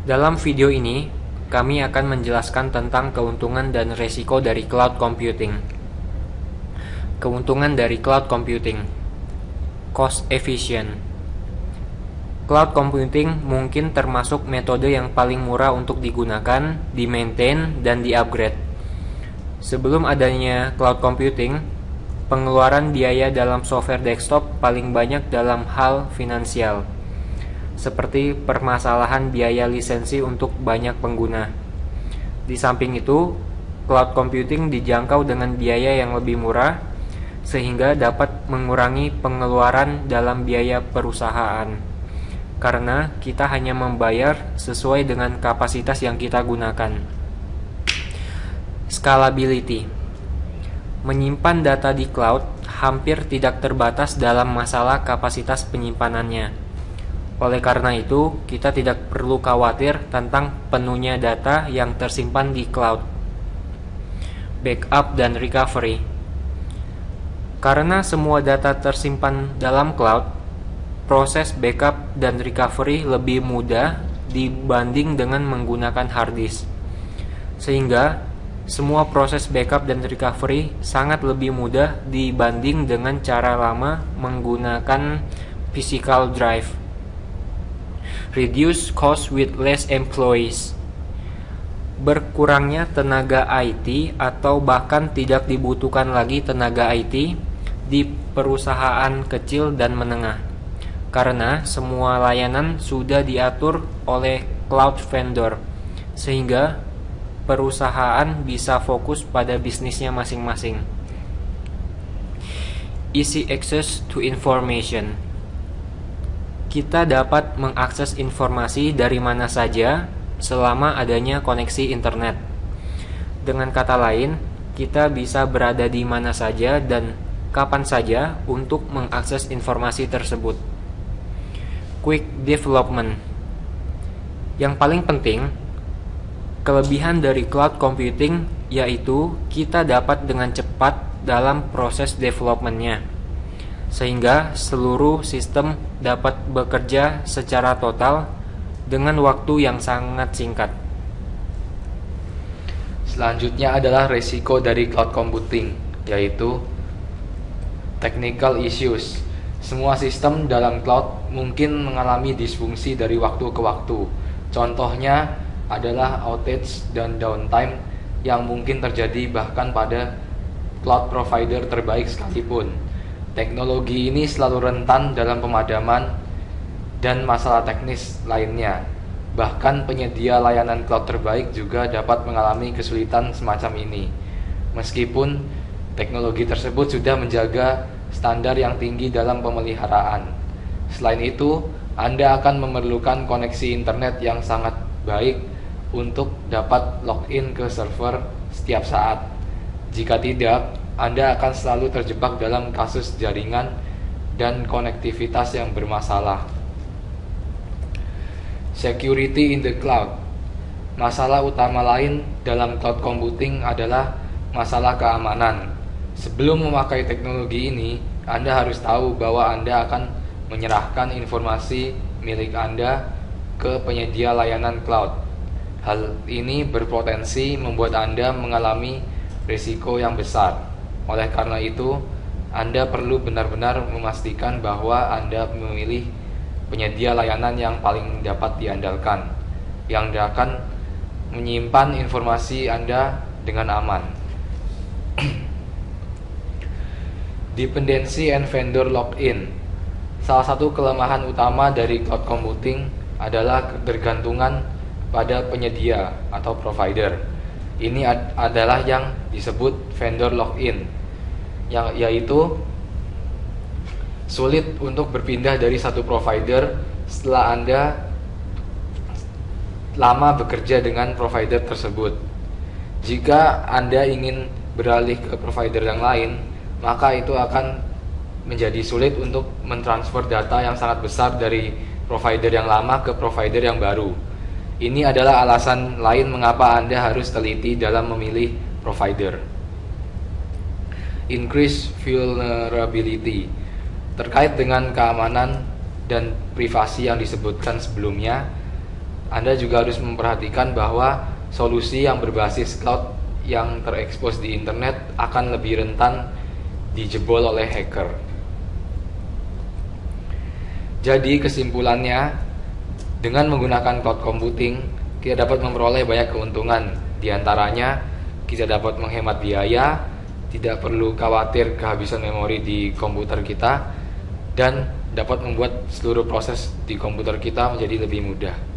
Dalam video ini, kami akan menjelaskan tentang keuntungan dan resiko dari cloud computing. Keuntungan dari cloud computing: cost efficient. Cloud computing mungkin termasuk metode yang paling murah untuk digunakan, di-maintain, dan di-upgrade. Sebelum adanya cloud computing, pengeluaran biaya dalam software desktop paling banyak dalam hal finansial, seperti permasalahan biaya lisensi untuk banyak pengguna. Di samping itu, cloud computing dijangkau dengan biaya yang lebih murah, sehingga dapat mengurangi pengeluaran dalam biaya perusahaan, karena kita hanya membayar sesuai dengan kapasitas yang kita gunakan. Scalability: menyimpan data di cloud hampir tidak terbatas dalam masalah kapasitas penyimpanannya. Oleh karena itu, kita tidak perlu khawatir tentang penuhnya data yang tersimpan di cloud. Backup dan recovery: karena semua data tersimpan dalam cloud, proses backup dan recovery lebih mudah dibanding dengan menggunakan hard disk. Sehingga semua proses backup dan recovery sangat lebih mudah dibanding dengan cara lama menggunakan physical drive. Reduce cost with less employees: berkurangnya tenaga IT atau bahkan tidak dibutuhkan lagi tenaga IT di perusahaan kecil dan menengah, karena semua layanan sudah diatur oleh cloud vendor, sehingga perusahaan bisa fokus pada bisnisnya masing-masing. Easy access to information: kita dapat mengakses informasi dari mana saja selama adanya koneksi internet. Dengan kata lain, kita bisa berada di mana saja dan kapan saja untuk mengakses informasi tersebut. Quick development: yang paling penting, kelebihan dari cloud computing yaitu kita dapat dengan cepat dalam proses developmentnya, sehingga seluruh sistem dapat bekerja secara total dengan waktu yang sangat singkat. Selanjutnya adalah resiko dari cloud computing, yaitu technical issues. Semua sistem dalam cloud mungkin mengalami disfungsi dari waktu ke waktu. Contohnya adalah outage dan downtime yang mungkin terjadi bahkan pada cloud provider terbaik sekalipun. Teknologi ini selalu rentan dalam pemadaman dan masalah teknis lainnya. Bahkan penyedia layanan cloud terbaik juga dapat mengalami kesulitan semacam ini, meskipun teknologi tersebut sudah menjaga standar yang tinggi dalam pemeliharaan. Selain itu, Anda akan memerlukan koneksi internet yang sangat baik untuk dapat login ke server setiap saat. Jika tidak, Anda akan selalu terjebak dalam kasus jaringan dan konektivitas yang bermasalah. Security in the cloud: masalah utama lain dalam cloud computing adalah masalah keamanan. Sebelum memakai teknologi ini, Anda harus tahu bahwa Anda akan menyerahkan informasi milik Anda ke penyedia layanan cloud. Hal ini berpotensi membuat Anda mengalami risiko yang besar. Oleh karena itu, Anda perlu benar-benar memastikan bahwa Anda memilih penyedia layanan yang paling dapat diandalkan, yang akan menyimpan informasi Anda dengan aman. Dependency and vendor lock-in: salah satu kelemahan utama dari cloud computing adalah ketergantungan pada penyedia atau provider. Ini adalah yang disebut vendor lock-in, yaitu sulit untuk berpindah dari satu provider setelah Anda lama bekerja dengan provider tersebut. Jika Anda ingin beralih ke provider yang lain, maka itu akan menjadi sulit untuk mentransfer data yang sangat besar dari provider yang lama ke provider yang baru. Ini adalah alasan lain mengapa Anda harus teliti dalam memilih provider. Increase vulnerability: terkait dengan keamanan dan privasi yang disebutkan sebelumnya, Anda juga harus memperhatikan bahwa solusi yang berbasis cloud yang terekspos di internet akan lebih rentan dijebol oleh hacker. Jadi kesimpulannya, dengan menggunakan cloud computing, kita dapat memperoleh banyak keuntungan. Di antaranya, kita dapat menghemat biaya, tidak perlu khawatir kehabisan memori di komputer kita, dan dapat membuat seluruh proses di komputer kita menjadi lebih mudah.